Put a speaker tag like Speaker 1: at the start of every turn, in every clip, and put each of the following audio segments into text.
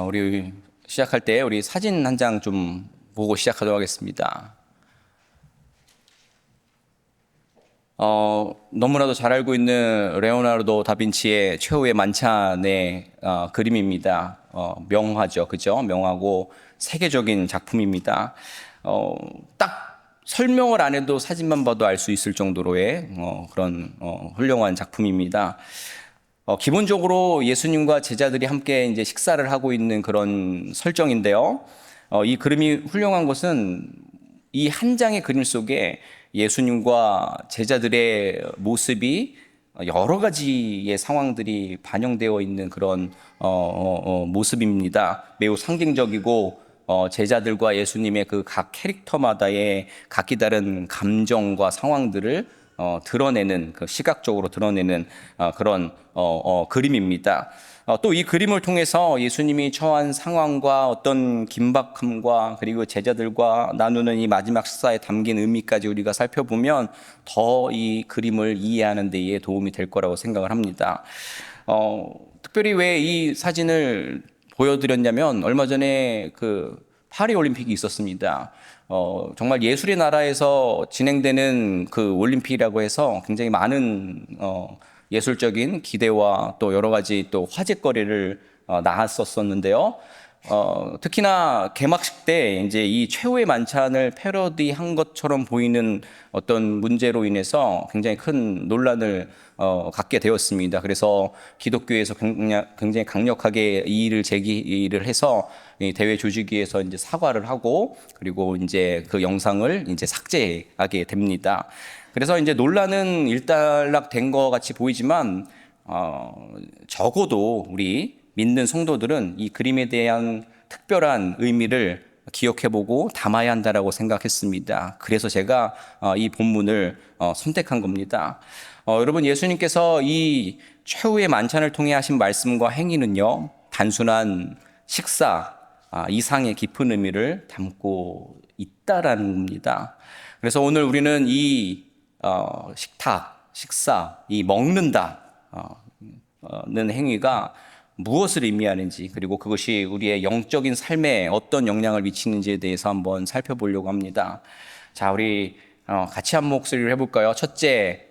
Speaker 1: 우리 시작할 때 우리 사진 한 장 좀 보고 시작하도록 하겠습니다. 너무나도 잘 알고 있는 레오나르도 다빈치의 최후의 만찬의 그림입니다. 명화죠, 그죠? 명화고 세계적인 작품입니다. 딱 설명을 안 해도 사진만 봐도 알 수 있을 정도로의 그런 훌륭한 작품입니다. 기본적으로 예수님과 제자들이 함께 이제 식사를 하고 있는 그런 설정인데요. 이 그림이 훌륭한 것은 이 한 장의 그림 속에 예수님과 제자들의 모습이 여러 가지의 상황들이 반영되어 있는 그런 모습입니다. 매우 상징적이고 제자들과 예수님의 그 각 캐릭터마다의 각기 다른 감정과 상황들을 드러내는, 그 시각적으로 드러내는 그런 그림입니다. 또 이 그림을 통해서 예수님이 처한 상황과 어떤 긴박함과 그리고 제자들과 나누는 이 마지막 식사에 담긴 의미까지 우리가 살펴보면 더 이 그림을 이해하는 데에 도움이 될 거라고 생각을 합니다. 특별히 왜 이 사진을 보여드렸냐면 얼마 전에 그 파리 올림픽이 있었습니다. 정말 예술의 나라에서 진행되는 그 올림픽이라고 해서 굉장히 많은 예술적인 기대와 또 여러 가지 또 화제거리를 낳았었는데요. 특히나 개막식 때 이제 이 최후의 만찬을 패러디한 것처럼 보이는 어떤 문제로 인해서 굉장히 큰 논란을 갖게 되었습니다. 그래서 기독교에서 굉장히 강력하게 이의를 제기를 해서 이 대회 조직위에서 이제 사과를 하고 그리고 이제 그 영상을 이제 삭제하게 됩니다. 그래서 이제 논란은 일단락된 것 같이 보이지만 적어도 우리 믿는 성도들은 이 그림에 대한 특별한 의미를 기억해보고 담아야 한다라고 생각했습니다. 그래서 제가 이 본문을 선택한 겁니다. 여러분, 예수님께서 이 최후의 만찬을 통해 하신 말씀과 행위는요, 단순한 식사 이상의 깊은 의미를 담고 있다라는 겁니다. 그래서 오늘 우리는 이 식사, 이 먹는다는 행위가 무엇을 의미하는지, 그리고 그것이 우리의 영적인 삶에 어떤 영향을 미치는지에 대해서 한번 살펴보려고 합니다. 자, 우리 같이 한 목소리를 해볼까요? 첫째,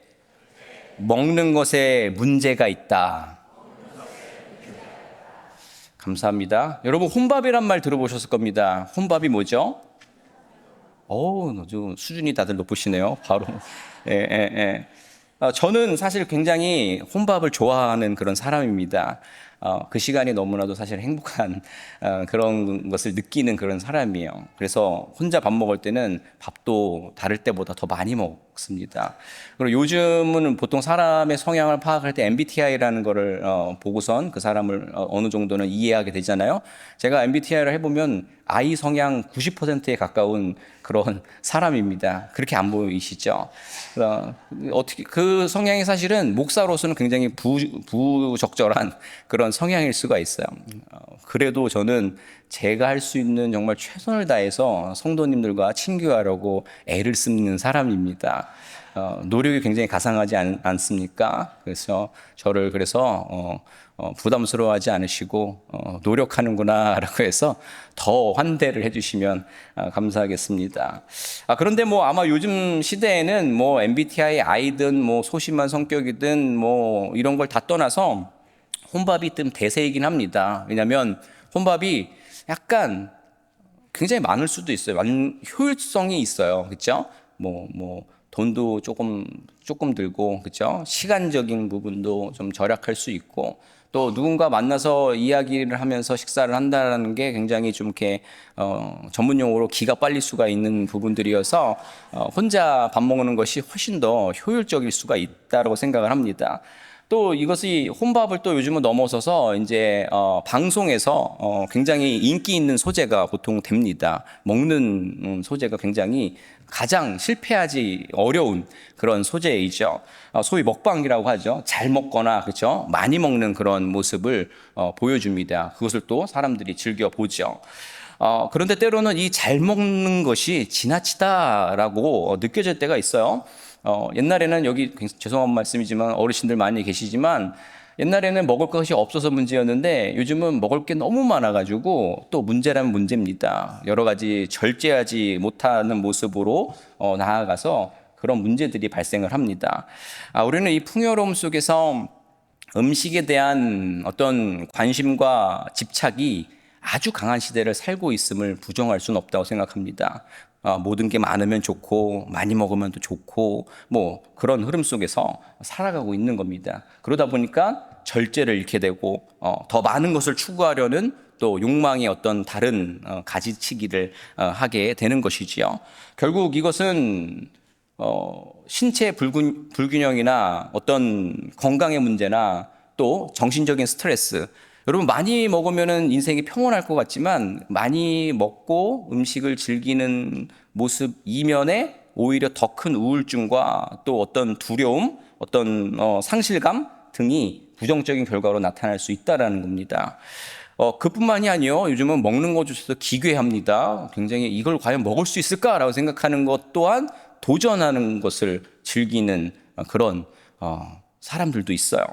Speaker 1: 먹는 것에 문제가 있다. 감사합니다. 여러분, 혼밥이란 말 들어보셨을 겁니다. 혼밥이 뭐죠? 아주 수준이 다들 높으시네요. 바로. 예. 저는 사실 굉장히 혼밥을 좋아하는 그런 사람입니다. 그 시간이 너무나도 사실 행복한 그런 것을 느끼는 그런 사람이에요. 그래서 혼자 밥 먹을 때는 밥도 다를 때보다 더 많이 먹습니다. 그리고 요즘은 보통 사람의 성향을 파악할 때 MBTI라는 거를 보고선 그 사람을 어느 정도는 이해하게 되잖아요. 제가 MBTI를 해보면 I 성향 90%에 가까운 그런 사람입니다. 그렇게 안 보이시죠? 어떻게 그 성향이 사실은 목사로서는 굉장히 부적절한 그런 성향일 수가 있어요. 그래도 저는 제가 할 수 있는 정말 최선을 다해서 성도님들과 친교하려고 애를 쓰는 사람입니다. 노력이 굉장히 가상하지 않습니까? 그래서 저를 부담스러워하지 않으시고 노력하는구나라고 해서 더 환대를 해주시면 감사하겠습니다. 그런데 뭐 아마 요즘 시대에는 뭐 MBTI I든 뭐 소심한 성격이든 뭐 이런 걸 다 떠나서 혼밥이 좀 대세이긴 합니다. 왜냐하면 혼밥이 약간 굉장히 많을 수도 있어요. 효율성이 있어요. 그렇죠? 뭐 돈도 조금 들고, 그렇죠? 시간적인 부분도 좀 절약할 수 있고, 또 누군가 만나서 이야기를 하면서 식사를 한다는 게 굉장히 좀 이렇게 전문 용어로 기가 빨릴 수가 있는 부분들이어서 혼자 밥 먹는 것이 훨씬 더 효율적일 수가 있다고 생각을 합니다. 또 이것이 혼밥을 또 요즘은 넘어서서 이제 방송에서 굉장히 인기 있는 소재가 보통 됩니다. 먹는 소재가 굉장히 가장 실패하지 어려운 그런 소재이죠. 소위 먹방이라고 하죠. 잘 먹거나 그렇죠. 많이 먹는 그런 모습을 보여줍니다. 그것을 또 사람들이 즐겨 보죠. 그런데 때로는 이 잘 먹는 것이 지나치다라고 느껴질 때가 있어요. 옛날에는 여기 죄송한 말씀이지만 어르신들 많이 계시지만 옛날에는 먹을 것이 없어서 문제였는데 요즘은 먹을 게 너무 많아가지고 또 문제라면 문제입니다. 여러 가지 절제하지 못하는 모습으로 나아가서 그런 문제들이 발생을 합니다. 우리는 이 풍요로움 속에서 음식에 대한 어떤 관심과 집착이 아주 강한 시대를 살고 있음을 부정할 수는 없다고 생각합니다. 모든 게 많으면 좋고 많이 먹으면 또 좋고 뭐 그런 흐름 속에서 살아가고 있는 겁니다. 그러다 보니까 절제를 잃게 되고 더 많은 것을 추구하려는 또 욕망의 어떤 다른 가지치기를 하게 되는 것이지요. 결국 이것은 신체 불균형이나 어떤 건강의 문제나 또 정신적인 스트레스. 여러분 많이 먹으면은 인생이 평온할 것 같지만 많이 먹고 음식을 즐기는 모습 이면에 오히려 더 큰 우울증과 또 어떤 두려움, 어떤 상실감 등이 부정적인 결과로 나타날 수 있다라는 겁니다. 그뿐만이 아니요. 요즘은 먹는 것조차도 기괴합니다. 굉장히 이걸 과연 먹을 수 있을까라고 생각하는 것 또한 도전하는 것을 즐기는 그런 사람들도 있어요.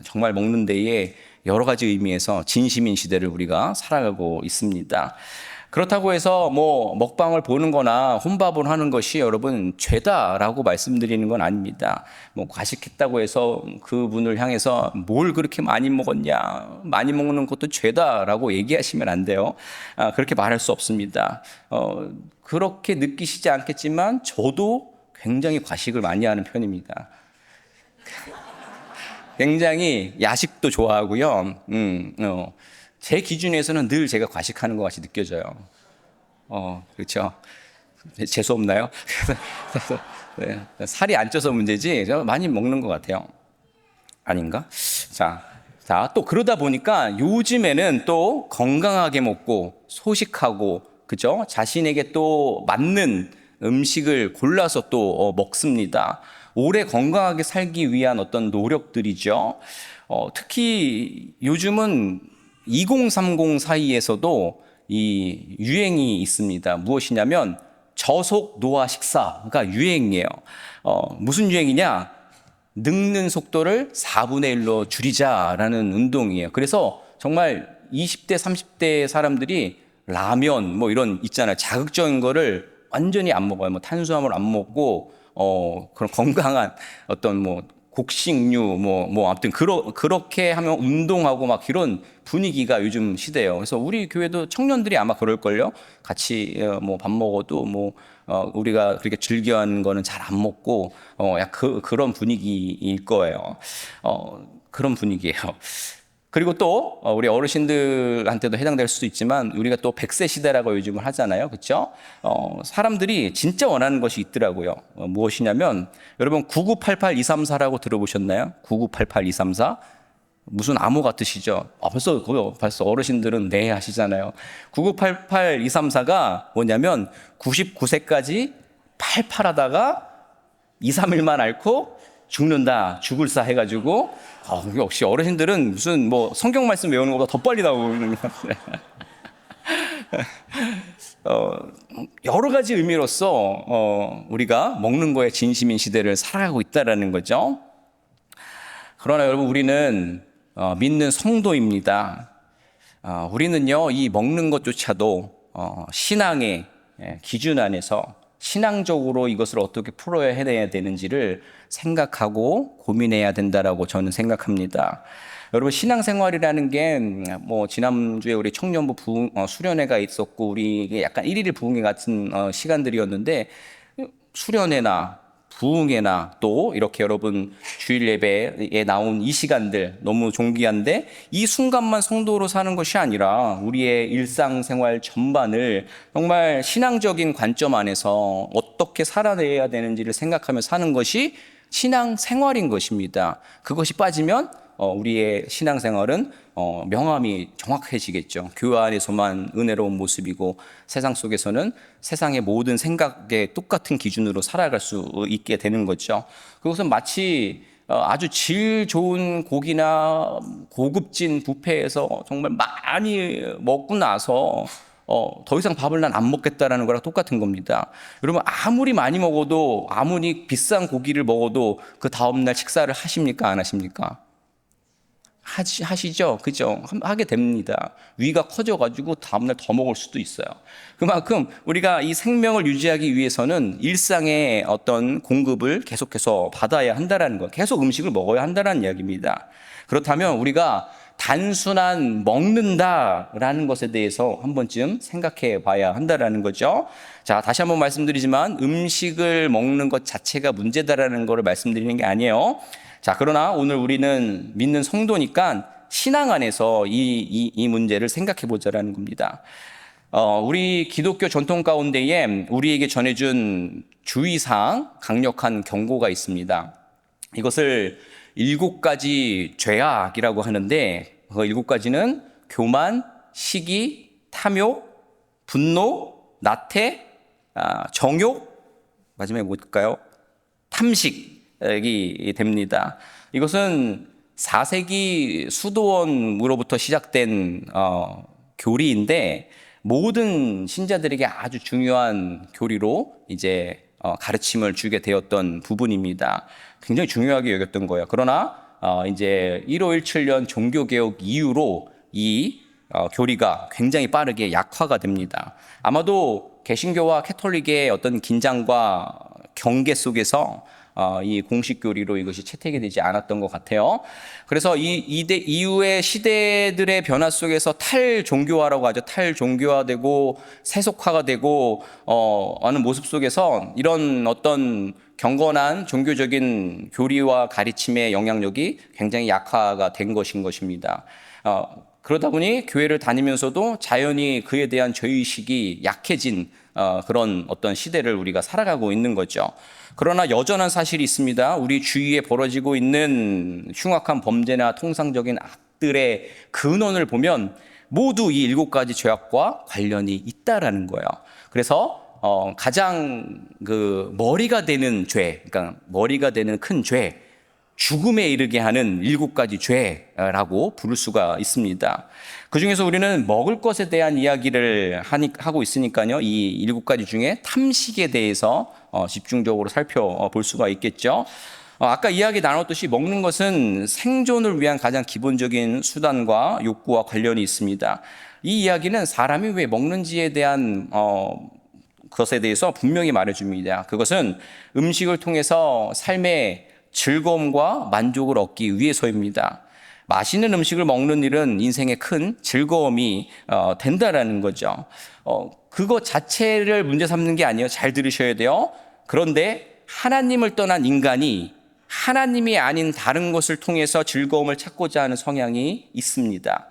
Speaker 1: 정말 먹는 데에 여러 가지 의미에서 진심인 시대를 우리가 살아가고 있습니다. 그렇다고 해서 뭐 먹방을 보는 거나 혼밥을 하는 것이 여러분 죄다라고 말씀드리는 건 아닙니다. 뭐 과식했다고 해서 그분을 향해서 뭘 그렇게 많이 먹었냐, 많이 먹는 것도 죄다라고 얘기하시면 안 돼요. 그렇게 말할 수 없습니다. 그렇게 느끼시지 않겠지만 저도 굉장히 과식을 많이 하는 편입니다. 굉장히 야식도 좋아하고요. 제 기준에서는 늘 제가 과식하는 것 같이 느껴져요. 그렇죠. 재수 없나요? 네, 살이 안 쪄서 문제지, 저 많이 먹는 것 같아요. 아닌가? 자, 또 그러다 보니까 요즘에는 또 건강하게 먹고 소식하고, 그죠? 자신에게 또 맞는 음식을 골라서 또 먹습니다. 오래 건강하게 살기 위한 어떤 노력들이죠. 특히 요즘은 2030 사이에서도 이 유행이 있습니다. 무엇이냐면 저속 노화 식사가 유행이에요. 무슨 유행이냐? 늙는 속도를 4분의 1로 줄이자라는 운동이에요. 그래서 정말 20대, 30대 사람들이 라면 뭐 이런 있잖아요. 자극적인 거를 완전히 안 먹어요. 뭐 탄수화물 안 먹고 그런 건강한 어떤 뭐 곡식류 아무튼 그렇게 하면 운동하고 막 이런 분위기가 요즘 시대예요. 그래서 우리 교회도 청년들이 아마 그럴걸요. 같이 뭐 밥 먹어도 우리가 그렇게 즐겨하는 거는 잘 안 먹고 그런 분위기일 거예요. 그런 분위기예요. 그리고 또 우리 어르신들한테도 해당될 수도 있지만 우리가 또 100세 시대라고 요즘을 하잖아요. 그렇죠? 사람들이 진짜 원하는 것이 있더라고요. 무엇이냐면 여러분 9988234라고 들어보셨나요? 9988234 무슨 암호 같으시죠? 벌써 어르신들은 네 하시잖아요. 9988234가 뭐냐면 99세까지 팔팔하다가 2, 3일만 앓고 죽는다, 죽을사 해가지고 역시 어르신들은 무슨 뭐 성경 말씀 외우는 것보다 더 빨리 나오는 것 같아요. 여러 가지 의미로서 우리가 먹는 거에 진심인 시대를 살아가고 있다라는 거죠. 그러나 여러분 우리는 믿는 성도입니다. 우리는요 이 먹는 것조차도 신앙의 기준 안에서 신앙적으로 이것을 어떻게 풀어야 해야 되는지를 생각하고 고민해야 된다라고 저는 생각합니다. 여러분 신앙생활이라는 게 뭐 지난주에 우리 청년부 수련회가 있었고 우리 약간 일일 부흥회 같은 시간들이었는데 수련회나 부흥회나 또 이렇게 여러분 주일 예배에 나온 이 시간들 너무 존귀한데 이 순간만 성도로 사는 것이 아니라 우리의 일상생활 전반을 정말 신앙적인 관점 안에서 어떻게 살아내야 되는지를 생각하며 사는 것이 신앙생활인 것입니다. 그것이 빠지면 우리의 신앙생활은 명암이 정확해지겠죠. 교회 안에서만 은혜로운 모습이고 세상 속에서는 세상의 모든 생각에 똑같은 기준으로 살아갈 수 있게 되는 거죠. 그것은 마치 아주 질 좋은 고기나 고급진 뷔페에서 정말 많이 먹고 나서 더 이상 밥을 난 안 먹겠다라는 거랑 똑같은 겁니다. 여러분 아무리 많이 먹어도 아무리 비싼 고기를 먹어도 그 다음날 식사를 하십니까 안 하십니까? 하시죠? 그죠? 하게 됩니다. 위가 커져가지고 다음날 더 먹을 수도 있어요. 그만큼 우리가 이 생명을 유지하기 위해서는 일상의 어떤 공급을 계속해서 받아야 한다는 거, 계속 음식을 먹어야 한다는 이야기입니다. 그렇다면 우리가 단순한 먹는다라는 것에 대해서 한 번쯤 생각해 봐야 한다라는 거죠. 자, 다시 한번 말씀드리지만 음식을 먹는 것 자체가 문제다라는 것을 말씀드리는 게 아니에요. 자, 그러나 오늘 우리는 믿는 성도니까 신앙 안에서 이 문제를 생각해 보자라는 겁니다. 우리 기독교 전통 가운데에 우리에게 전해준 주의사항, 강력한 경고가 있습니다. 이것을 7가지 죄악이라고 하는데 그 7가지는 교만, 시기, 탐욕, 분노, 나태, 정욕, 마지막에 뭘까요? 탐식이 됩니다. 이것은 4세기 수도원으로부터 시작된 교리인데 모든 신자들에게 아주 중요한 교리로 이제 가르침을 주게 되었던 부분입니다. 굉장히 중요하게 여겼던 거예요. 그러나 이제 1517년 종교개혁 이후로 이 교리가 굉장히 빠르게 약화가 됩니다. 아마도 개신교와 캐톨릭의 어떤 긴장과 경계 속에서 이 공식 교리로 이것이 채택이 되지 않았던 것 같아요. 그래서 이후의 시대들의 변화 속에서 탈종교화라고 하죠. 탈종교화되고 세속화가 되고 하는 모습 속에서 이런 어떤 경건한 종교적인 교리와 가르침의 영향력이 굉장히 약화가 된 것입니다. 그러다 보니 교회를 다니면서도 자연히 그에 대한 죄의식이 약해진 그런 어떤 시대를 우리가 살아가고 있는 거죠. 그러나 여전한 사실이 있습니다. 우리 주위에 벌어지고 있는 흉악한 범죄나 통상적인 악들의 근원을 보면 모두 이 7가지 죄악과 관련이 있다라는 거예요. 그래서 가장 그 머리가 되는 죄, 그러니까 머리가 되는 큰 죄, 죽음에 이르게 하는 7가지 죄라고 부를 수가 있습니다. 그 중에서 우리는 먹을 것에 대한 이야기를 하고 있으니까요. 이 7가지 중에 탐식에 대해서 집중적으로 살펴볼 수가 있겠죠. 아까 이야기 나눴듯이 먹는 것은 생존을 위한 가장 기본적인 수단과 욕구와 관련이 있습니다. 이 이야기는 사람이 왜 먹는지에 대한 것에 대해서 분명히 말해줍니다. 그것은 음식을 통해서 삶의 즐거움과 만족을 얻기 위해서입니다. 맛있는 음식을 먹는 일은 인생의 큰 즐거움이 된다라는 거죠. 그것 자체를 문제 삼는 게 아니에요. 잘 들으셔야 돼요. 그런데 하나님을 떠난 인간이 하나님이 아닌 다른 것을 통해서 즐거움을 찾고자 하는 성향이 있습니다.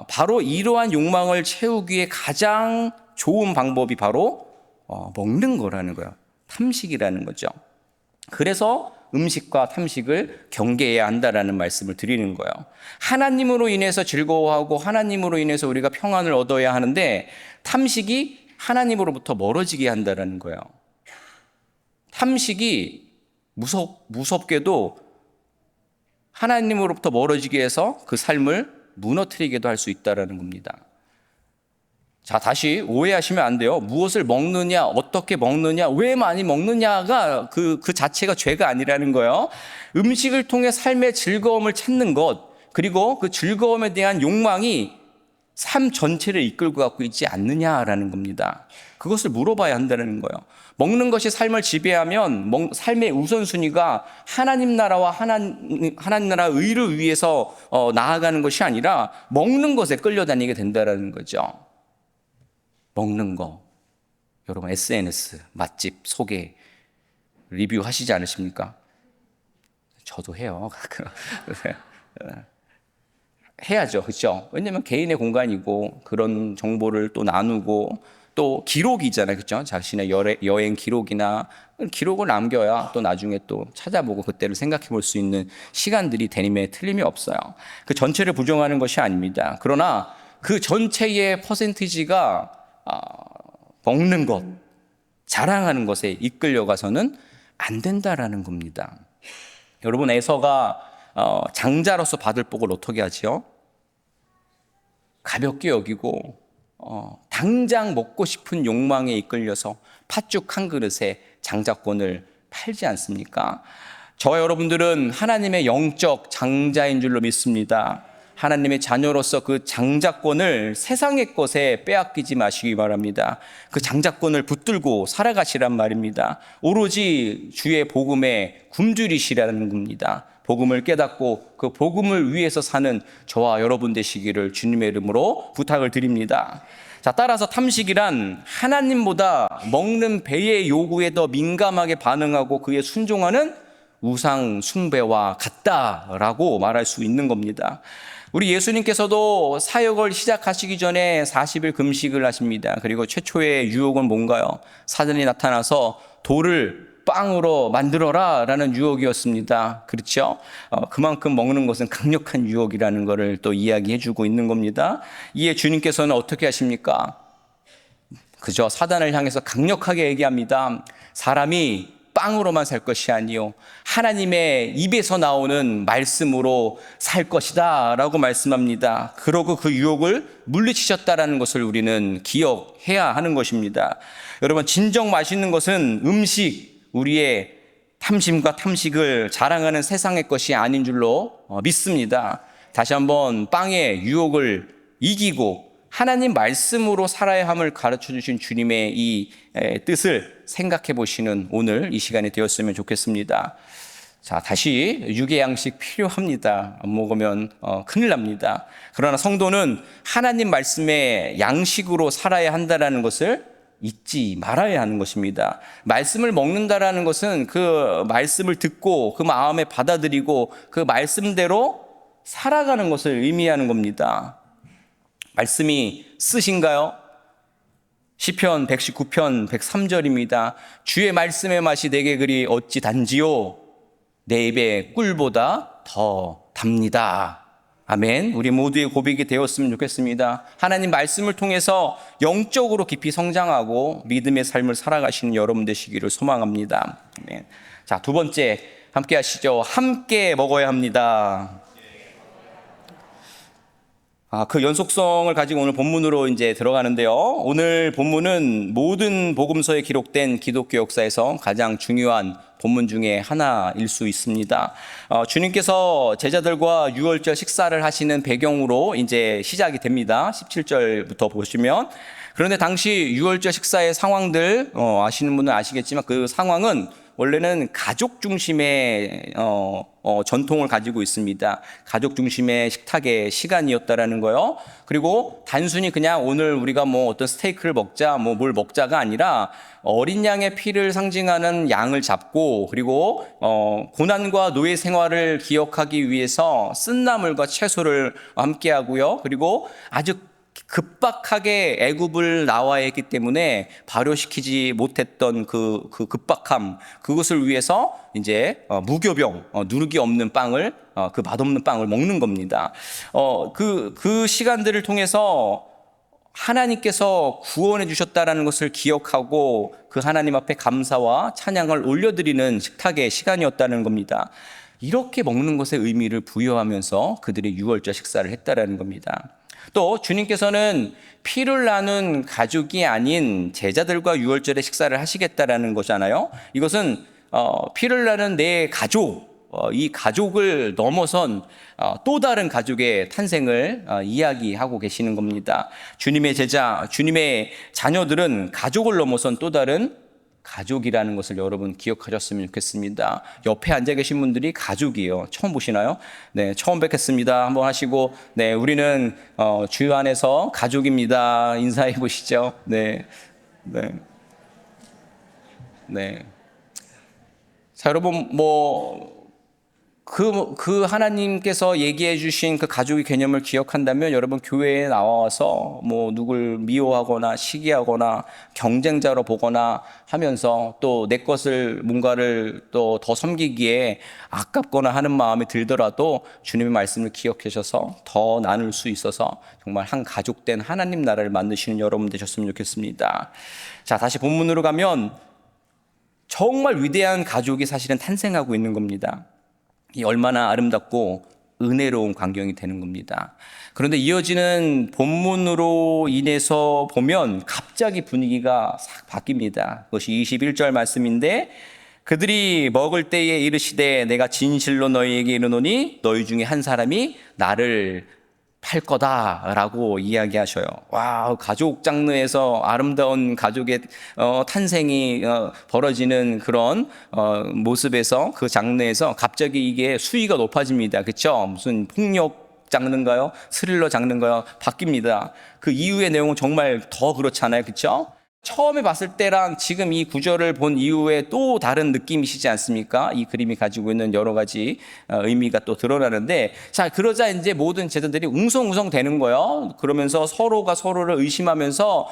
Speaker 1: 바로 이러한 욕망을 채우기에 가장 좋은 방법이 바로 먹는 거라는 거예요. 탐식이라는 거죠. 그래서 음식과 탐식을 경계해야 한다라는 말씀을 드리는 거예요. 하나님으로 인해서 즐거워하고 하나님으로 인해서 우리가 평안을 얻어야 하는데 탐식이 하나님으로부터 멀어지게 한다라는 거예요. 탐식이 무섭게도 하나님으로부터 멀어지게 해서 그 삶을 무너뜨리게도 할 수 있다라는 겁니다. 자, 다시 오해하시면 안 돼요. 무엇을 먹느냐, 어떻게 먹느냐, 왜 많이 먹느냐가 그 자체가 죄가 아니라는 거예요. 음식을 통해 삶의 즐거움을 찾는 것, 그리고 그 즐거움에 대한 욕망이 삶 전체를 이끌고 가고 있지 않느냐라는 겁니다. 그것을 물어봐야 한다는 거예요. 먹는 것이 삶을 지배하면 삶의 우선순위가 하나님 나라와 하나님 나라 의를 위해서 나아가는 것이 아니라 먹는 것에 끌려다니게 된다는 거죠. 먹는 거. 여러분 SNS, 맛집, 소개, 리뷰 하시지 않으십니까? 저도 해요. 해야죠. 그렇죠? 왜냐하면 개인의 공간이고 그런 정보를 또 나누고 또 기록이잖아요. 그렇죠? 자신의 여행 기록이나 기록을 남겨야 또 나중에 또 찾아보고 그때를 생각해 볼 수 있는 시간들이 되님에 틀림이 없어요. 그 전체를 부정하는 것이 아닙니다. 그러나 그 전체의 퍼센티지가 먹는 것, 자랑하는 것에 이끌려가서는 안 된다라는 겁니다. 여러분 에서가 장자로서 받을 복을 어떻게 하지요? 가볍게 여기고 당장 먹고 싶은 욕망에 이끌려서 팥죽 한 그릇에 장자권을 팔지 않습니까? 저와 여러분들은 하나님의 영적 장자인 줄로 믿습니다. 하나님의 자녀로서 그 장자권을 세상의 것에 빼앗기지 마시기 바랍니다. 그 장자권을 붙들고 살아가시란 말입니다. 오로지 주의 복음에 굶주리시라는 겁니다. 복음을 깨닫고 그 복음을 위해서 사는 저와 여러분 되시기를 주님의 이름으로 부탁을 드립니다. 자, 따라서 탐식이란 하나님보다 먹는 배의 요구에 더 민감하게 반응하고 그에 순종하는 우상 숭배와 같다라고 말할 수 있는 겁니다. 우리 예수님께서도 사역을 시작하시기 전에 40일 금식을 하십니다. 그리고 최초의 유혹은 뭔가요? 사단이 나타나서 돌을 빵으로 만들어라 라는 유혹이었습니다. 그렇죠? 그만큼 먹는 것은 강력한 유혹이라는 것을 또 이야기해 주고 있는 겁니다. 이에 주님께서는 어떻게 하십니까? 그저 사단을 향해서 강력하게 얘기합니다. 사람이 빵으로만 살 것이 아니요 하나님의 입에서 나오는 말씀으로 살 것이다 라고 말씀합니다. 그러고 그 유혹을 물리치셨다라는 것을 우리는 기억해야 하는 것입니다. 여러분, 진정 맛있는 것은 음식, 우리의 탐심과 탐식을 자랑하는 세상의 것이 아닌 줄로 믿습니다. 다시 한번 빵의 유혹을 이기고 하나님 말씀으로 살아야 함을 가르쳐 주신 주님의 이 뜻을 생각해 보시는 오늘 이 시간이 되었으면 좋겠습니다. 자, 다시 육의 양식 필요합니다. 안 먹으면 큰일 납니다. 그러나 성도는 하나님 말씀의 양식으로 살아야 한다는 것을 잊지 말아야 하는 것입니다. 말씀을 먹는다라는 것은 그 말씀을 듣고 그 마음에 받아들이고 그 말씀대로 살아가는 것을 의미하는 겁니다. 말씀이 쓰신가요? 시편 119편 103절입니다. 주의 말씀의 맛이 내게 그리 어찌 단지요 내 입에 꿀보다 더 답니다. 아멘. 우리 모두의 고백이 되었으면 좋겠습니다. 하나님 말씀을 통해서 영적으로 깊이 성장하고 믿음의 삶을 살아가시는 여러분 되시기를 소망합니다. 아멘. 자, 두 번째 함께 하시죠. 함께 먹어야 합니다. 그 연속성을 가지고 오늘 본문으로 이제 들어가는데요. 오늘 본문은 모든 복음서에 기록된 기독교 역사에서 가장 중요한 본문 중에 하나일 수 있습니다. 주님께서 제자들과 유월절 식사를 하시는 배경으로 이제 시작이 됩니다. 17절부터 보시면. 그런데 당시 유월절 식사의 상황들 아시는 분은 아시겠지만 그 상황은 원래는 가족 중심의 전통을 가지고 있습니다. 가족 중심의 식탁의 시간이었다라는 거요. 그리고 단순히 그냥 오늘 우리가 뭐 어떤 스테이크를 먹자, 뭐 뭘 먹자가 아니라 어린 양의 피를 상징하는 양을 잡고 그리고 고난과 노예 생활을 기억하기 위해서 쓴 나물과 채소를 함께 하고요. 그리고 아주 급박하게 애굽을 나와야 했기 때문에 발효시키지 못했던 그 급박함, 그것을 위해서 이제 무교병, 누룩이 없는 빵을, 그 맛없는 빵을 먹는 겁니다. 그 시간들을 통해서 하나님께서 구원해 주셨다라는 것을 기억하고 그 하나님 앞에 감사와 찬양을 올려드리는 식탁의 시간이었다는 겁니다. 이렇게 먹는 것에 의미를 부여하면서 그들이 유월절 식사를 했다라는 겁니다. 또 주님께서는 피를 나눈 가족이 아닌 제자들과 유월절에 식사를 하시겠다라는 거잖아요. 이것은 피를 나눈 내 가족, 이 가족을 넘어선 또 다른 가족의 탄생을 이야기하고 계시는 겁니다. 주님의 제자, 주님의 자녀들은 가족을 넘어선 또 다른 가족이라는 것을 여러분 기억하셨으면 좋겠습니다. 옆에 앉아 계신 분들이 가족이에요. 처음 보시나요? 네, 처음 뵙겠습니다. 한번 하시고, 네, 우리는 주 안에서 가족입니다. 인사해 보시죠. 네, 네, 네. 자, 여러분 그 하나님께서 얘기해 주신 그 가족의 개념을 기억한다면 여러분 교회에 나와서 뭐 누굴 미워하거나 시기하거나 경쟁자로 보거나 하면서 또 내 것을 뭔가를 또 더 섬기기에 아깝거나 하는 마음이 들더라도 주님의 말씀을 기억하셔서 더 나눌 수 있어서 정말 한 가족된 하나님 나라를 만드시는 여러분 되셨으면 좋겠습니다. 자, 다시 본문으로 가면 정말 위대한 가족이 사실은 탄생하고 있는 겁니다. 이 얼마나 아름답고 은혜로운 광경이 되는 겁니다. 그런데 이어지는 본문으로 인해서 보면 갑자기 분위기가 싹 바뀝니다. 그것이 21절 말씀인데 그들이 먹을 때에 이르시되 내가 진실로 너희에게 이르노니 너희 중에 한 사람이 나를 팔 거다라고 이야기하셔요. 와, 가족 장르에서 아름다운 가족의 탄생이 벌어지는 그런 모습에서, 그 장르에서 갑자기 이게 수위가 높아집니다. 그렇죠? 무슨 폭력 장르인가요? 스릴러 장르인가요? 바뀝니다. 그 이후의 내용은 정말 더 그렇잖아요. 그렇죠? 처음에 봤을 때랑 지금 이 구절을 본 이후에 또 다른 느낌이시지 않습니까? 이 그림이 가지고 있는 여러 가지 의미가 또 드러나는데, 자, 그러자 이제 모든 제자들이 웅성웅성 되는 거예요. 그러면서 서로가 서로를 의심하면서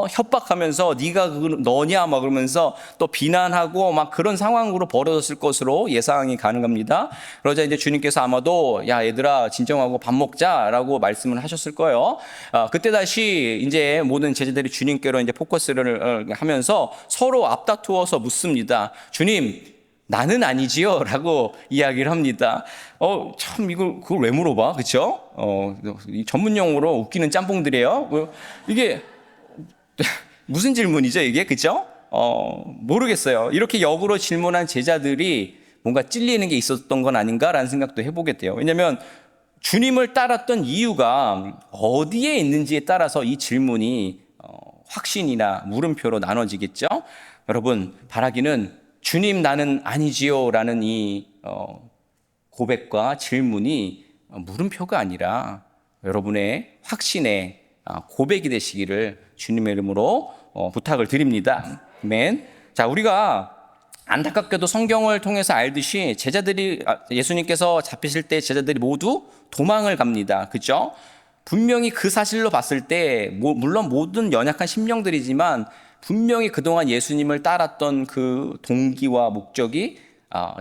Speaker 1: 협박하면서 네가 너냐 막 그러면서 또 비난하고 막 그런 상황으로 벌어졌을 것으로 예상이 가능합니다. 그러자 이제 주님께서 아마도 야 얘들아 진정하고 밥 먹자라고 말씀을 하셨을 거예요. 그때 다시 이제 모든 제자들이 주님께로 이제 포커스를 하면서 서로 앞다투어서 묻습니다. 주님, 나는 아니지요? 라고 이야기를 합니다. 참, 그걸 왜 물어봐? 그쵸? 전문 용어로 웃기는 짬뽕들이에요. 이게, 무슨 질문이죠, 이게? 그쵸? 모르겠어요. 이렇게 역으로 질문한 제자들이 뭔가 찔리는 게 있었던 건 아닌가라는 생각도 해보게 돼요. 왜냐면, 주님을 따랐던 이유가 어디에 있는지에 따라서 이 질문이 확신이나 물음표로 나눠지겠죠. 여러분, 바라기는 주님 나는 아니지요 라는 이 고백과 질문이 물음표가 아니라 여러분의 확신의 고백이 되시기를 주님의 이름으로 부탁을 드립니다. 아멘. 자, 우리가 안타깝게도 성경을 통해서 알듯이 예수님께서 잡히실 때 제자들이 모두 도망을 갑니다. 그죠? 분명히 그 사실로 봤을 때, 물론 모든 연약한 심령들이지만 분명히 그동안 예수님을 따랐던 그 동기와 목적이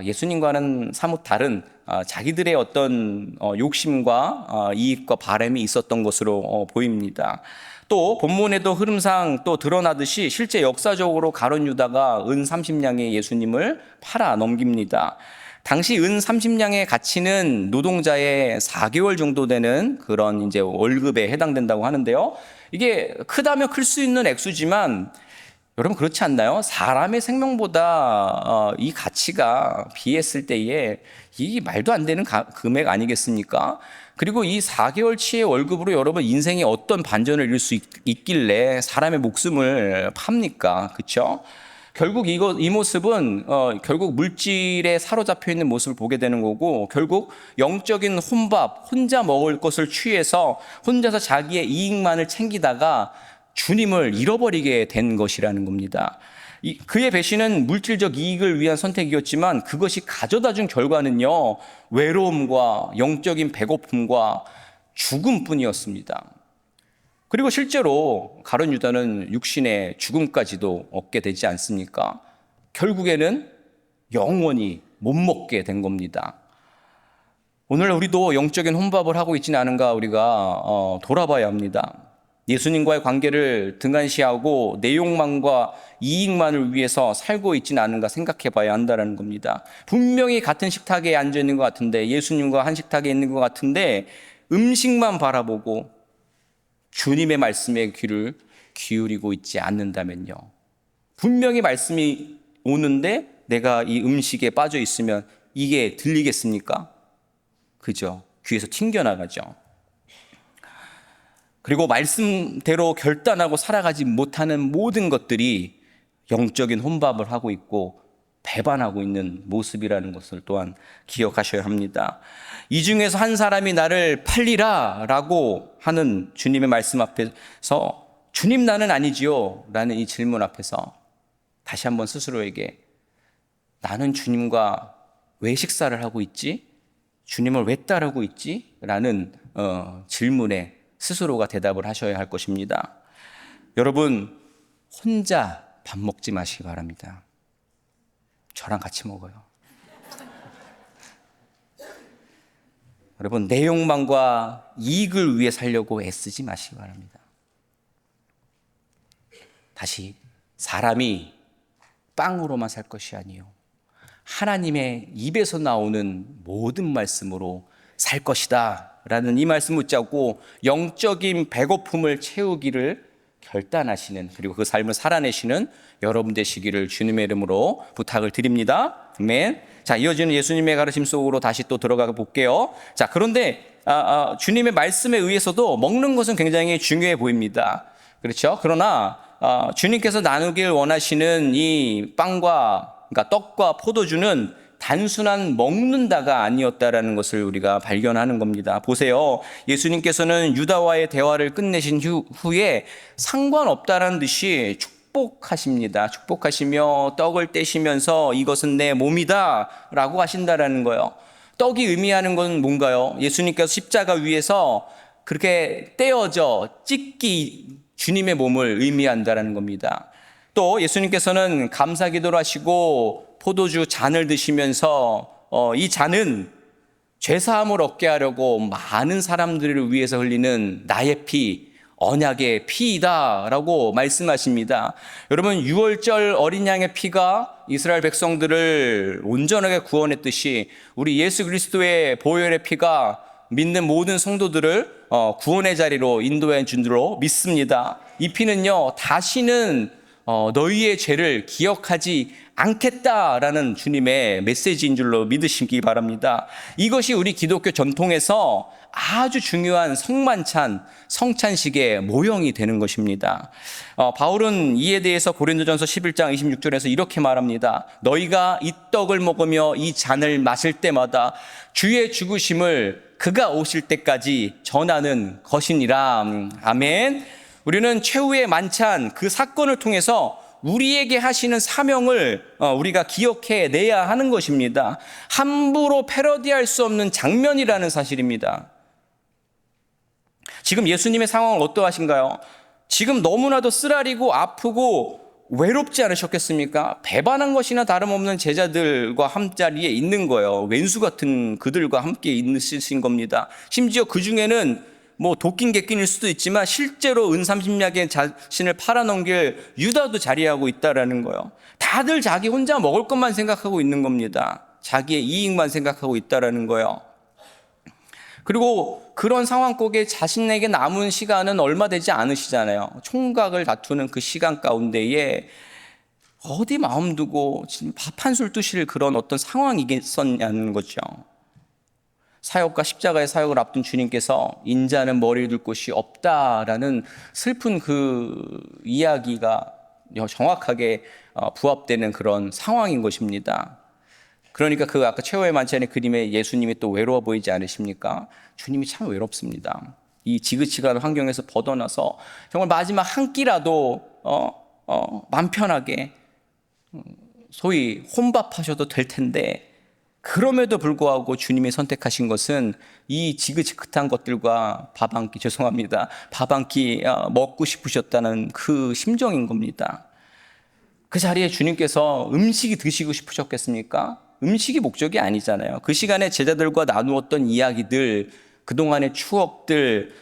Speaker 1: 예수님과는 사뭇 다른 자기들의 어떤 욕심과 이익과 바람이 있었던 것으로 보입니다. 또 본문에도 흐름상 또 드러나듯이 실제 역사적으로 가룟 유다가 은 30냥에 예수님을 팔아 넘깁니다. 당시 은 30냥의 가치는 노동자의 4개월 정도 되는 그런 이제 월급에 해당된다고 하는데요. 이게 크다면 클 수 있는 액수지만 여러분 그렇지 않나요? 사람의 생명보다 이 가치가 비했을 때에 이 말도 안 되는 금액 아니겠습니까? 그리고 이 4개월치의 월급으로 여러분 인생에 어떤 반전을 이룰 수 있길래 사람의 목숨을 팝니까? 그렇죠? 결국 이 모습은 결국 물질에 사로잡혀 있는 모습을 보게 되는 거고, 결국 영적인 혼밥, 혼자 먹을 것을 취해서 혼자서 자기의 이익만을 챙기다가 주님을 잃어버리게 된 것이라는 겁니다. 그의 배신은 물질적 이익을 위한 선택이었지만 그것이 가져다 준 결과는요, 외로움과 영적인 배고픔과 죽음뿐이었습니다. 그리고 실제로 가룟 유다는 육신의 죽음까지도 얻게 되지 않습니까? 결국에는 영원히 못 먹게 된 겁니다. 오늘 우리도 영적인 혼밥을 하고 있지는 않은가 우리가 돌아봐야 합니다. 예수님과의 관계를 등한시하고 내 욕망과 이익만을 위해서 살고 있지는 않은가 생각해 봐야 한다는 겁니다. 분명히 같은 식탁에 앉아 있는 것 같은데, 예수님과 한 식탁에 있는 것 같은데 음식만 바라보고 주님의 말씀에 귀를 기울이고 있지 않는다면요. 분명히 말씀이 오는데 내가 이 음식에 빠져 있으면 이게 들리겠습니까? 그죠? 귀에서 튕겨나가죠. 그리고 말씀대로 결단하고 살아가지 못하는 모든 것들이 영적인 혼밥을 하고 있고 배반하고 있는 모습이라는 것을 또한 기억하셔야 합니다. 이 중에서 한 사람이 나를 팔리라 라고 하는 주님의 말씀 앞에서 주님 나는 아니지요 라는 이 질문 앞에서 다시 한번 스스로에게 나는 주님과 왜 식사를 하고 있지? 주님을 왜 따르고 있지? 라는 질문에 스스로가 대답을 하셔야 할 것입니다. 여러분, 혼자 밥 먹지 마시기 바랍니다. 저랑 같이 먹어요. 여러분, 내 욕망과 이익을 위해 살려고 애쓰지 마시기 바랍니다. 다시, 사람이 빵으로만 살 것이 아니요 하나님의 입에서 나오는 모든 말씀으로 살 것이다 라는 이 말씀 붙잡고 영적인 배고픔을 채우기를 결단하시는, 그리고 그 삶을 살아내시는 여러분 되시기를 주님의 이름으로 부탁을 드립니다. 아멘. 자, 이어지는 예수님의 가르침 속으로 다시 또 들어가 볼게요. 자, 그런데 주님의 말씀에 의해서도 먹는 것은 굉장히 중요해 보입니다. 그렇죠? 그러나 주님께서 나누길 원하시는 이 빵과, 그러니까 떡과 포도주는 단순한 먹는다가 아니었다라는 것을 우리가 발견하는 겁니다. 보세요. 예수님께서는 유다와의 대화를 끝내신 후에 상관없다라는 듯이 축복하십니다. 축복하시며 떡을 떼시면서 이것은 내 몸이다 라고 하신다라는 거예요. 떡이 의미하는 건 뭔가요? 예수님께서 십자가 위에서 그렇게 떼어져 찢기 주님의 몸을 의미한다라는 겁니다. 또 예수님께서는 감사 기도를 하시고 포도주 잔을 드시면서 이 잔은 죄사함을 얻게 하려고 많은 사람들을 위해서 흘리는 나의 피, 언약의 피이다라고 말씀하십니다. 여러분, 유월절 어린 양의 피가 이스라엘 백성들을 온전하게 구원했듯이 우리 예수 그리스도의 보혈의 피가 믿는 모든 성도들을 구원의 자리로 인도해 준 줄로 믿습니다. 이 피는요, 다시는 너희의 죄를 기억하지 않겠다라는 주님의 메시지인 줄로 믿으시기 바랍니다. 이것이 우리 기독교 전통에서 아주 중요한 성만찬, 성찬식의 모형이 되는 것입니다. 바울은 이에 대해서 고린도전서 11장 26절에서 이렇게 말합니다. 너희가 이 떡을 먹으며 이 잔을 마실 때마다 주의 죽으심을 그가 오실 때까지 전하는 것이니라. 아멘. 우리는 최후의 만찬, 그 사건을 통해서 우리에게 하시는 사명을 우리가 기억해 내야 하는 것입니다. 함부로 패러디할 수 없는 장면이라는 사실입니다. 지금 예수님의 상황은 어떠하신가요? 지금 너무나도 쓰라리고 아프고 외롭지 않으셨겠습니까? 배반한 것이나 다름없는 제자들과 한자리에 있는 거예요. 왼수 같은 그들과 함께 있으신 겁니다. 심지어 그 중에는 도낀 객긴일 수도 있지만 실제로 은삼십냥에 자신을 팔아넘길 유다도 자리하고 있다라는 거예요. 다들 자기 혼자 먹을 것만 생각하고 있는 겁니다. 자기의 이익만 생각하고 있다라는 거예요. 그리고 그런 상황 속에 자신에게 남은 시간은 얼마 되지 않으시잖아요. 총각을 다투는 그 시간 가운데에 어디 마음 두고 밥 한 술 뜨실 그런 어떤 상황이겠었냐는 거죠. 사역과 십자가의 사역을 앞둔 주님께서 인자는 머리를 둘 곳이 없다라는 슬픈 그 이야기가 정확하게 부합되는 그런 상황인 것입니다. 그러니까 그 아까 최후의 만찬의 그림에 예수님이 또 외로워 보이지 않으십니까? 주님이 참 외롭습니다. 이 지긋지긋한 환경에서 벗어나서 정말 마지막 한 끼라도 맘 편하게 소위 혼밥하셔도 될 텐데 그럼에도 불구하고 주님이 선택하신 것은 이 지긋지긋한 것들과 밥 한 끼, 죄송합니다. 밥 한 끼 먹고 싶으셨다는 그 심정인 겁니다. 그 자리에 주님께서 음식이 드시고 싶으셨겠습니까? 음식이 목적이 아니잖아요. 그 시간에 제자들과 나누었던 이야기들, 그동안의 추억들,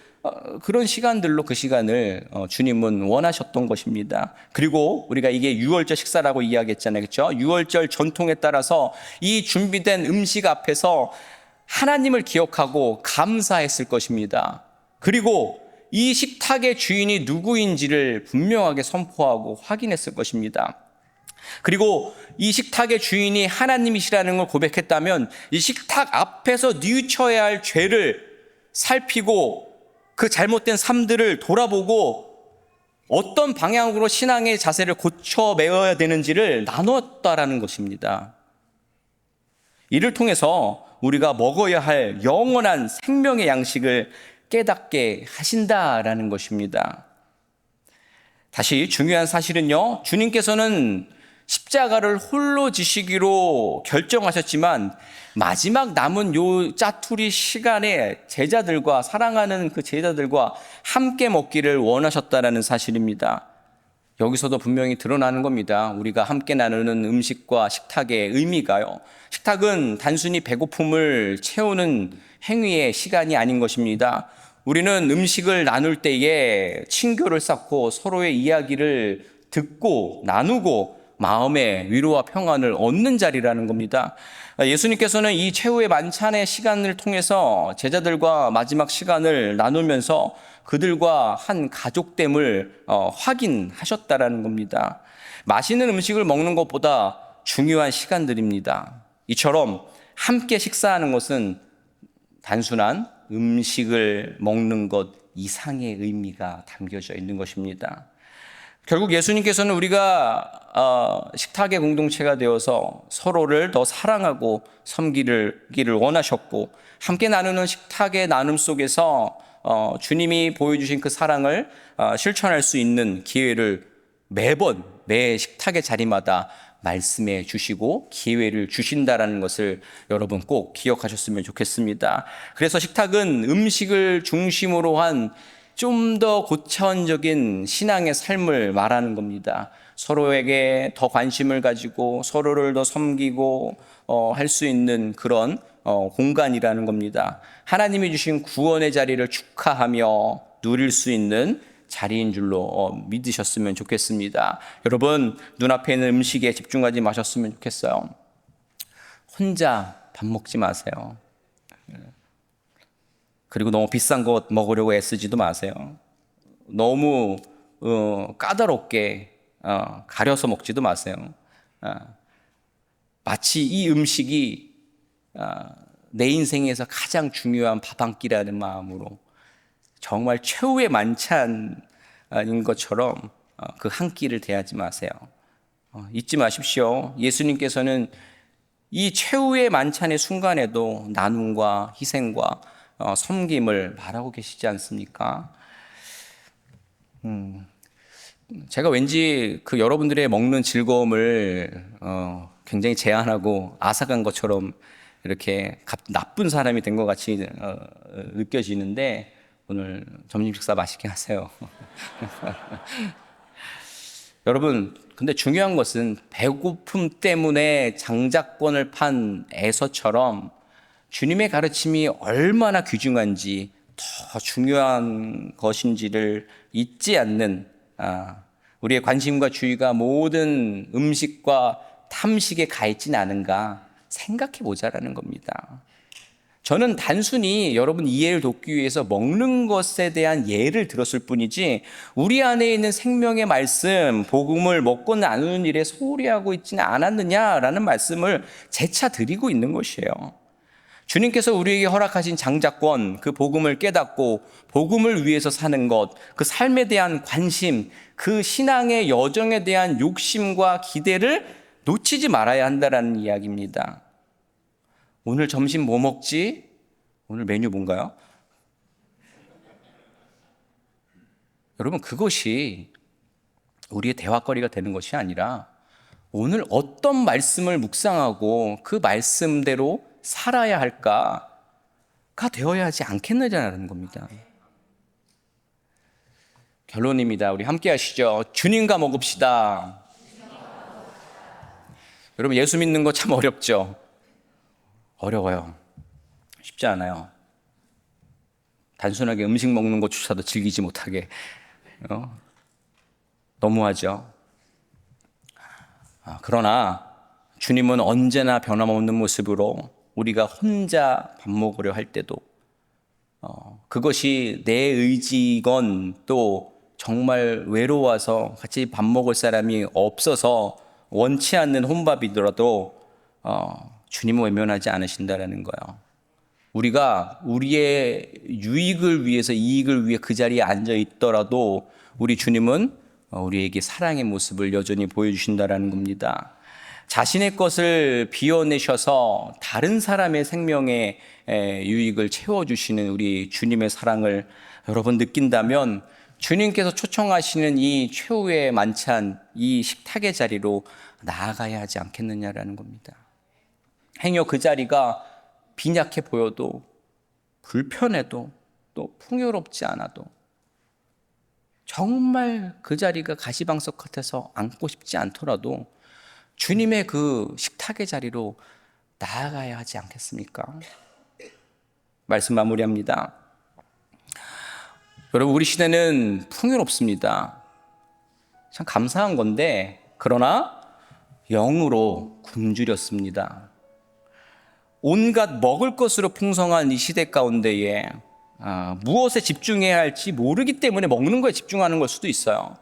Speaker 1: 그런 시간들로 그 시간을 주님은 원하셨던 것입니다. 그리고 우리가 이게 유월절 식사라고 이야기했잖아요. 그렇죠? 유월절 전통에 따라서 이 준비된 음식 앞에서 하나님을 기억하고 감사했을 것입니다. 그리고 이 식탁의 주인이 누구인지를 분명하게 선포하고 확인했을 것입니다. 그리고 이 식탁의 주인이 하나님이시라는 걸 고백했다면 이 식탁 앞에서 뉘우쳐야 할 죄를 살피고 그 잘못된 삶들을 돌아보고 어떤 방향으로 신앙의 자세를 고쳐 메워야 되는지를 나눴다라는 것입니다. 이를 통해서 우리가 먹어야 할 영원한 생명의 양식을 깨닫게 하신다라는 것입니다. 다시 중요한 사실은요, 주님께서는 십자가를 홀로 지시기로 결정하셨지만 마지막 남은 요 짜투리 시간에 제자들과 사랑하는 그 제자들과 함께 먹기를 원하셨다라는 사실입니다. 여기서도 분명히 드러나는 겁니다. 우리가 함께 나누는 음식과 식탁의 의미가요. 식탁은 단순히 배고픔을 채우는 행위의 시간이 아닌 것입니다. 우리는 음식을 나눌 때에 친교를 쌓고 서로의 이야기를 듣고 나누고 마음의 위로와 평안을 얻는 자리라는 겁니다. 예수님께서는 이 최후의 만찬의 시간을 통해서 제자들과 마지막 시간을 나누면서 그들과 한 가족됨을 확인하셨다라는 겁니다. 맛있는 음식을 먹는 것보다 중요한 시간들입니다. 이처럼 함께 식사하는 것은 단순한 음식을 먹는 것 이상의 의미가 담겨져 있는 것입니다. 결국 예수님께서는 우리가 식탁의 공동체가 되어서 서로를 더 사랑하고 섬기기를 원하셨고, 함께 나누는 식탁의 나눔 속에서 주님이 보여주신 그 사랑을 실천할 수 있는 기회를 매 식탁의 자리마다 말씀해 주시고 기회를 주신다라는 것을 여러분 꼭 기억하셨으면 좋겠습니다. 그래서 식탁은 음식을 중심으로 한 좀 더 고차원적인 신앙의 삶을 말하는 겁니다. 서로에게 더 관심을 가지고 서로를 더 섬기고 할 수 있는 그런 공간이라는 겁니다. 하나님이 주신 구원의 자리를 축하하며 누릴 수 있는 자리인 줄로 믿으셨으면 좋겠습니다. 여러분, 눈앞에 있는 음식에 집중하지 마셨으면 좋겠어요. 혼자 밥 먹지 마세요. 그리고 너무 비싼 것 먹으려고 애쓰지도 마세요. 너무 까다롭게 가려서 먹지도 마세요. 마치 이 음식이 내 인생에서 가장 중요한 밥 한 끼라는 마음으로 정말 최후의 만찬인 것처럼 그 한 끼를 대하지 마세요. 잊지 마십시오. 예수님께서는 이 최후의 만찬의 순간에도 나눔과 희생과 섬김을 말하고 계시지 않습니까? 제가 왠지 그 여러분들의 먹는 즐거움을 굉장히 제한하고 앗아간 것처럼 이렇게 나쁜 사람이 된 것 같이 느껴지는데, 오늘 점심 식사 맛있게 하세요. 여러분, 근데 중요한 것은 배고픔 때문에 장자권을 판 에서처럼 주님의 가르침이 얼마나 귀중한지, 더 중요한 것인지를 잊지 않는 우리의 관심과 주의가 모든 음식과 탐식에 가 있지는 않은가 생각해 보자라는 겁니다. 저는 단순히 여러분 이해를 돕기 위해서 먹는 것에 대한 예를 들었을 뿐이지, 우리 안에 있는 생명의 말씀, 복음을 먹고 나누는 일에 소홀히 하고 있지는 않았느냐라는 말씀을 재차 드리고 있는 것이에요. 주님께서 우리에게 허락하신 장자권, 그 복음을 깨닫고 복음을 위해서 사는 것, 그 삶에 대한 관심, 그 신앙의 여정에 대한 욕심과 기대를 놓치지 말아야 한다는 이야기입니다. 오늘 점심 뭐 먹지? 오늘 메뉴 뭔가요? 여러분, 그것이 우리의 대화거리가 되는 것이 아니라 오늘 어떤 말씀을 묵상하고 그 말씀대로 살아야 할까가 되어야 하지 않겠느냐는 겁니다. 결론입니다. 우리 함께 하시죠. 주님과 먹읍시다. 여러분, 예수 믿는 거 참 어렵죠? 어려워요. 쉽지 않아요. 단순하게 음식 먹는 것조차도 즐기지 못하게 너무하죠. 그러나 주님은 언제나 변함없는 모습으로 우리가 혼자 밥 먹으려 할 때도 그것이 내 의지건 또 정말 외로워서 같이 밥 먹을 사람이 없어서 원치 않는 혼밥이더라도 주님은 외면하지 않으신다라는 거예요. 우리가 우리의 유익을 위해서, 이익을 위해 그 자리에 앉아 있더라도 우리 주님은 우리에게 사랑의 모습을 여전히 보여주신다라는 겁니다. 자신의 것을 비워내셔서 다른 사람의 생명의 유익을 채워주시는 우리 주님의 사랑을 여러분 느낀다면, 주님께서 초청하시는 이 최후의 만찬, 이 식탁의 자리로 나아가야 하지 않겠느냐라는 겁니다. 행여 그 자리가 빈약해 보여도, 불편해도, 또 풍요롭지 않아도, 정말 그 자리가 가시방석 같아서 앉고 싶지 않더라도 주님의 그 식탁의 자리로 나아가야 하지 않겠습니까? 말씀 마무리합니다. 여러분, 우리 시대는 풍요롭습니다. 참 감사한 건데, 그러나 영으로 굶주렸습니다. 온갖 먹을 것으로 풍성한 이 시대 가운데에 무엇에 집중해야 할지 모르기 때문에 먹는 거에 집중하는 걸 수도 있어요.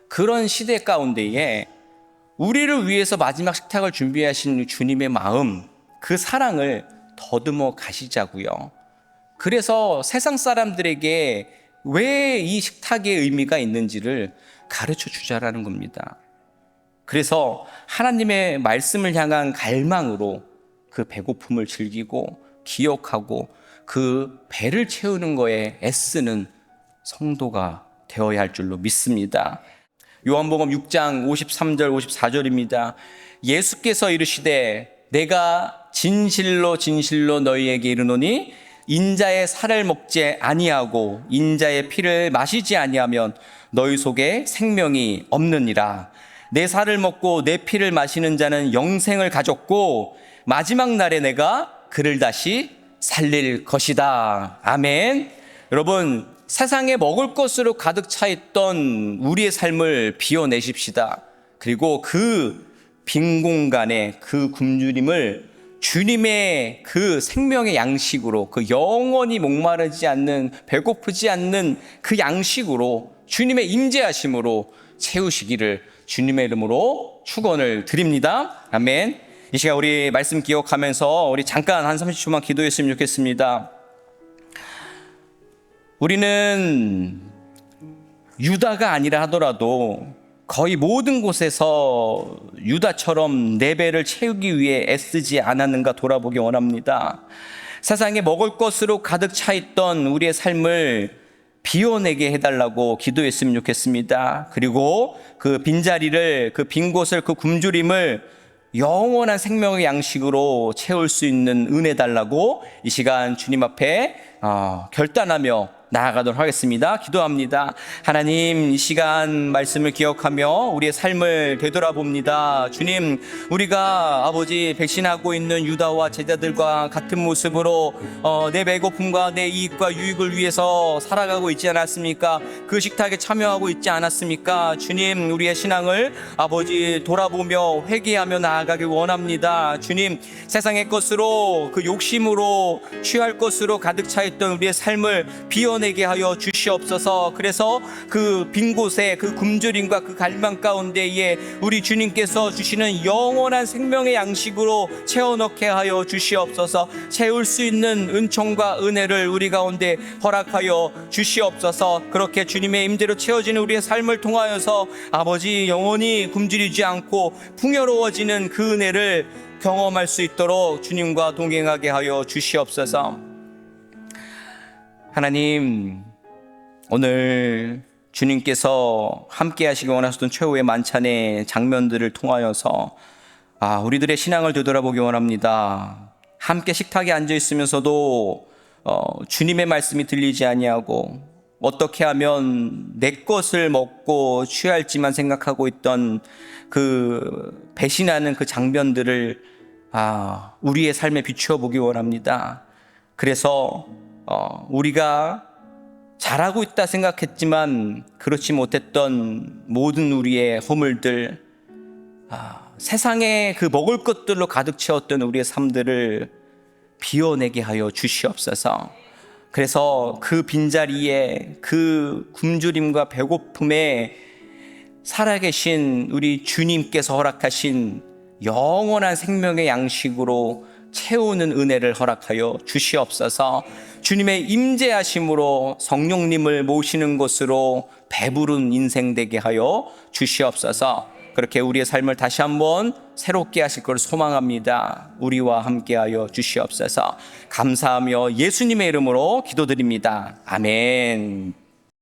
Speaker 1: 그런 시대 가운데에 우리를 위해서 마지막 식탁을 준비하신 주님의 마음, 그 사랑을 더듬어 가시자고요. 그래서 세상 사람들에게 왜 이 식탁의 의미가 있는지를 가르쳐 주자라는 겁니다. 그래서 하나님의 말씀을 향한 갈망으로 그 배고픔을 즐기고 기억하고 그 배를 채우는 거에 애쓰는 성도가 되어야 할 줄로 믿습니다. 요한복음 6장 53절 54절입니다. 예수께서 이르시되 내가 진실로 진실로 너희에게 이르노니 인자의 살을 먹지 아니하고 인자의 피를 마시지 아니하면 너희 속에 생명이 없느니라. 내 살을 먹고 내 피를 마시는 자는 영생을 가졌고 마지막 날에 내가 그를 다시 살릴 것이다. 아멘. 여러분, 세상에 먹을 것으로 가득 차 있던 우리의 삶을 비워내십시다. 그리고 그 빈 공간에 그 굶주림을 주님의 그 생명의 양식으로, 그 영원히 목마르지 않는, 배고프지 않는 그 양식으로 주님의 임재하심으로 채우시기를 주님의 이름으로 축원을 드립니다. 아멘. 이 시간 우리 말씀 기억하면서 우리 잠깐 한 30초만 기도했으면 좋겠습니다. 우리는 유다가 아니라 하더라도 거의 모든 곳에서 유다처럼 내 배를 채우기 위해 애쓰지 않았는가 돌아보기 원합니다. 세상에 먹을 것으로 가득 차 있던 우리의 삶을 비워내게 해달라고 기도했으면 좋겠습니다. 그리고 그 빈자리를, 그 빈 곳을, 그 굶주림을 영원한 생명의 양식으로 채울 수 있는 은혜 달라고 이 시간 주님 앞에 결단하며 나아가도록 하겠습니다. 기도합니다. 하나님, 이 시간 말씀을 기억하며 우리의 삶을 되돌아봅니다. 주님, 우리가 아버지 백신하고 있는 유다와 제자들과 같은 모습으로 내 배고픔과 내 이익과 유익을 위해서 살아가고 있지 않았습니까? 그 식탁에 참여하고 있지 않았습니까? 주님, 우리의 신앙을 아버지 돌아보며 회개하며 나아가길 원합니다. 주님, 세상의 것으로, 그 욕심으로, 취할 것으로 가득 차 있던 우리의 삶을 비워내게 하여 주시옵소서. 그래서 그 빈 곳에, 그 굶주림과 그 갈망 가운데에 우리 주님께서 주시는 영원한 생명의 양식으로 채워넣게 하여 주시옵소서. 채울 수 있는 은총과 은혜를 우리 가운데 허락하여 주시옵소서. 그렇게 주님의 임재로 채워지는 우리의 삶을 통하여서 아버지 영원히 굶주리지 않고 풍요로워지는 그 은혜를 경험할 수 있도록 주님과 동행하게 하여 주시옵소서. 하나님, 오늘 주님께서 함께 하시기 원하셨던 최후의 만찬의 장면들을 통하여서 우리들의 신앙을 되돌아보기 원합니다. 함께 식탁에 앉아 있으면서도 주님의 말씀이 들리지 아니하고 어떻게 하면 내 것을 먹고 취할지만 생각하고 있던 그 배신하는 그 장면들을 우리의 삶에 비추어 보기 원합니다. 그래서 우리가 잘하고 있다 생각했지만 그렇지 못했던 모든 우리의 허물들, 세상에 그 먹을 것들로 가득 채웠던 우리의 삶들을 비워내게 하여 주시옵소서. 그래서 그 빈자리에, 그 굶주림과 배고픔에 살아계신 우리 주님께서 허락하신 영원한 생명의 양식으로 채우는 은혜를 허락하여 주시옵소서. 주님의 임재하심으로 성령님을 모시는 것으로 배부른 인생 되게 하여 주시옵소서. 그렇게 우리의 삶을 다시 한번 새롭게 하실 것을 소망합니다. 우리와 함께하여 주시옵소서. 감사하며 예수님의 이름으로 기도드립니다. 아멘.